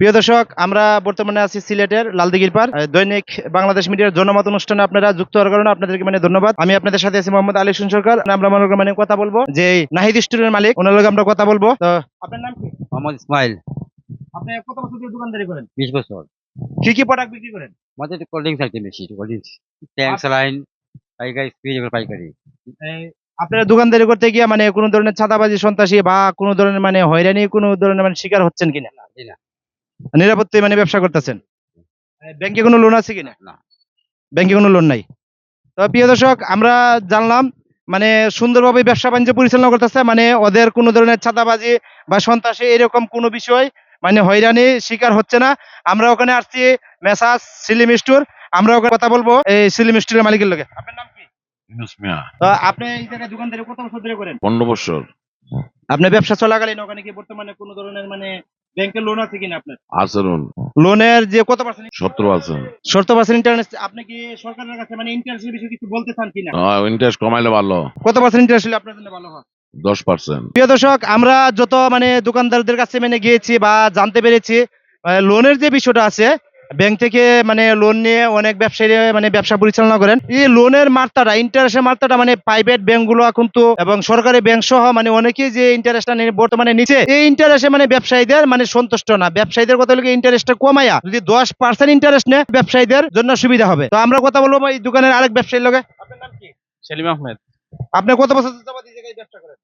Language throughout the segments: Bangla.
প্রিয় দর্শক, আমরা বর্তমানে আছি সিলেটের লালদিঘির পার দৈনিক বাংলাদেশ মিডিয়ার জনমত অনুষ্ঠানে আপনারা যুক্ত হওয়ার কারণে আপনাদেরকে ধন্যবাদ। আমি আপনাদের সাথে আছি মোহাম্মদ আলী সরকার। আমরা মনে করি কথা বলবো যে এই নাহিদ স্টোরের মালিক, ওনার লগে আমরা কথা বলবো। তো আপনার নাম কি? মোহাম্মদ ইসমাইল। আপনি কত বছর ধরে দোকানদারি করেন? 20 বছর। কি কি প্রোডাক্ট বিক্রি করেন? আমাদের কোল্ড ড্রিঙ্কস আইটেম বেশি, কোল্ড ড্রিঙ্কস, ট্যাঙ্ক, স্যালাইন, পাইকারি, স্পিড এগুলো পাইকারি। এই, আপনারা দোকানদারি করতে গিয়ে কোনো ধরনের ছাতাবাজি, সন্ত্রাসী বা কোনো ধরনের হয়রানি, কোনো ধরনের শিকার হচ্ছেন কিনা? জি না। নিরাপত্তায় ব্যবসা করতেছেন? ব্যাংকে কোনো লোন আছে কিনা? না। ব্যাংকে কোনো লোন নাই। তো প্রিয় দর্শক, আমরা জানলাম সুন্দরভাবে ব্যবসা বাণিজ্য পরিচালনা করতেছে, ওদের কোনো ধরনের ছাতাবাজি বা সন্ত্রাসী এরকম কোনো বিষয় হয়রানি শিকার হচ্ছে না। আমরা ওখানে আসছি মেসাজ সিলিম স্টোর। আমরা ওখানে কথা বলবো এই সিলিম স্টোরের মালিকের লগে। আপনার নাম কি? ইউনুস মিয়া। তো আপনি এই জায়গায় দোকানদারি কত বছর ধরে করেন? 15 বছর। আপনার ব্যবসা চলাকালীন ওখানে কি বর্তমানে কোনো ধরনের ব্যাংকের লোন আছে কিনা আপনার? আচরণ লোনের যে কত পার্সেন্ট? 17%। 17% ইন্টারেস্ট। আপনি কি সরকারের কাছে ইন্টারেস্টের বিষয়ে কিছু বলতে চান কিনা? ইন্টারেস্ট কমাইলে ভালো। কত পার্সেন্ট ইন্টারেস্ট হলে আপনার জন্য ভালো হয়? 10%। প্রিয় দর্শক, আমরা যত দোকানদারদের কাছে গিয়েছি বা জানতে পেরেছি, লোনের যে বিষয়টা আছে, ব্যাংক থেকে লোন নিয়ে অনেক ব্যবসায়ী ব্যবসা পরিচালনা করেন। এই লোনের মাত্রাটা, ইন্টারেস্টের মাত্রাটা প্রাইভেট ব্যাংক গুলো কিন্তু এবং সরকারি ব্যাংক সহ অনেকেই যে ইন্টারেস্টটা বর্তমানে নিচে, এই ইন্টারেস্টে ব্যবসায়ীদের সন্তুষ্ট না। ব্যবসায়ীদের কথা হলো ইন্টারেস্টটা কমাইয়া যদি 10% ইন্টারেস্ট নেয়, ব্যবসায়ীদের জন্য সুবিধা হবে। তো আমরা কথা বলবো এই দোকানের আরেক ব্যবসায়ীর লগে। আপনার নাম কি? সেলিম আহমেদ। আপনি কত বছর যাবত এই জায়গায় ব্যবসা করেন?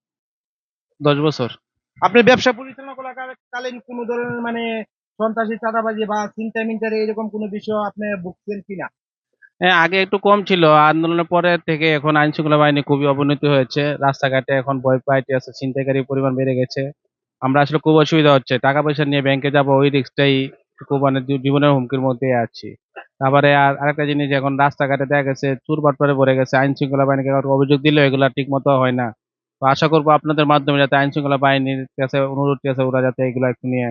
10 বছর। আপনি ব্যবসা পরিচালনা করাকালীন কোন ধরনের সন্ত্রাসী, চাঁদাবাজি বা ছিনতাই মিনতাই এরকম কোনো বিষয় আপনি ভুগছেন কিনা? হ্যাঁ, আগে একটু কম ছিল। আন্দোলনের পরে থেকে এখন আইন শৃঙ্খলা বাহিনী খুবই অবনতি হয়েছে। রাস্তাঘাটে এখন ভয় পাইতে আছে, ছিনতাইকারীর পরিমাণ বেড়ে গেছে। আমরা আসলে খুব অসুবিধা হচ্ছে। টাকা পয়সা নিয়ে ব্যাংকে যাব, ওই রিস্কটাই খুব জীবনের হুমকির মধ্যে আছি। তারপরে আরেকটা জিনিস, এখন রাস্তাঘাটে দেখা গেছে চোর বাটপারে ভরে গেছে। আইন শৃঙ্খলা বাহিনীকে কাউকে অভিযোগ দিলে এগুলা ঠিক মতো হয় না। তো আশা করবো আপনাদের মাধ্যমে যাতে আইন শৃঙ্খলা বাহিনীর কাছে অনুরোধ আছে, ওরা যাতে এগুলা একটু নিয়ে,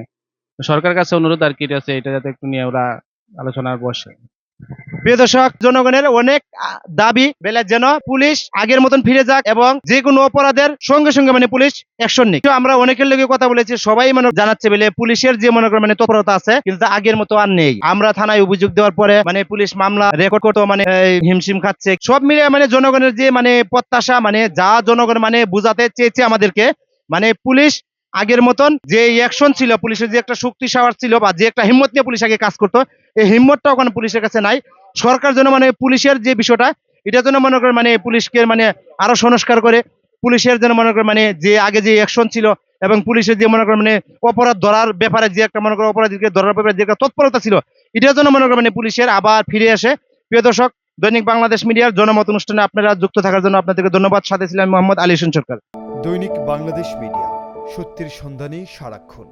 সরকারের কাছে অনুরোধ আর কি আছে, এটা যাতে একটু নিয়ে ওরা আলোচনার বসে। প্রিয় দর্শক, জনগণের অনেক দাবি বেলা যেন পুলিশ আগের মতন ফিরে যাক এবং যে কোনো অপরাধের সঙ্গে সঙ্গে পুলিশ অ্যাকশন নিক। আমরা অনেকের লোকে কথা বলেছি, সবাই জানাচ্ছে বলে পুলিশের যে তৎপরতা আছে কিন্তু আগের মতো আর নেই। আমরা থানায় অভিযোগ দেওয়ার পরে পুলিশ মামলা রেকর্ড করতে হিমশিম খাচ্ছে। সব মিলিয়ে জনগণের যে প্রত্যাশা, যা জনগণ বুঝাতে চেয়েছে আমাদেরকে, পুলিশ আগের মতন যে অ্যাকশন ছিল, পুলিশের যে একটা শক্তি সাওয়ার ছিল বা যে একটা হিম্মত নিয়ে পুলিশ আগে কাজ করতো, এই হিম্মতটা ওখানে পুলিশের কাছে নাই। সরকার যেন পুলিশের যে বিষয়টা, এটা যেন পুলিশকে আরো সংস্কার করে, পুলিশের যেন যে আগে যে অ্যাকশন ছিল এবং পুলিশের যে অপরাধ ধরার ব্যাপারে যে একটা অপরাধীকে ধরার ব্যাপারে যে একটা তৎপরতা ছিল, এটা যেন পুলিশের আবার ফিরে আসে। প্রিয় দর্শক, দৈনিক বাংলাদেশ মিডিয়ার জনমত অনুষ্ঠানে আপনারা যুক্ত থাকার জন্য আপনাদেরকে ধন্যবাদ। সাথে ছিলাম মোহাম্মদ আলী সরকার। দৈনিক বাংলাদেশ মিডিয়া, সত্যের সন্ধানে সারাক্ষণ।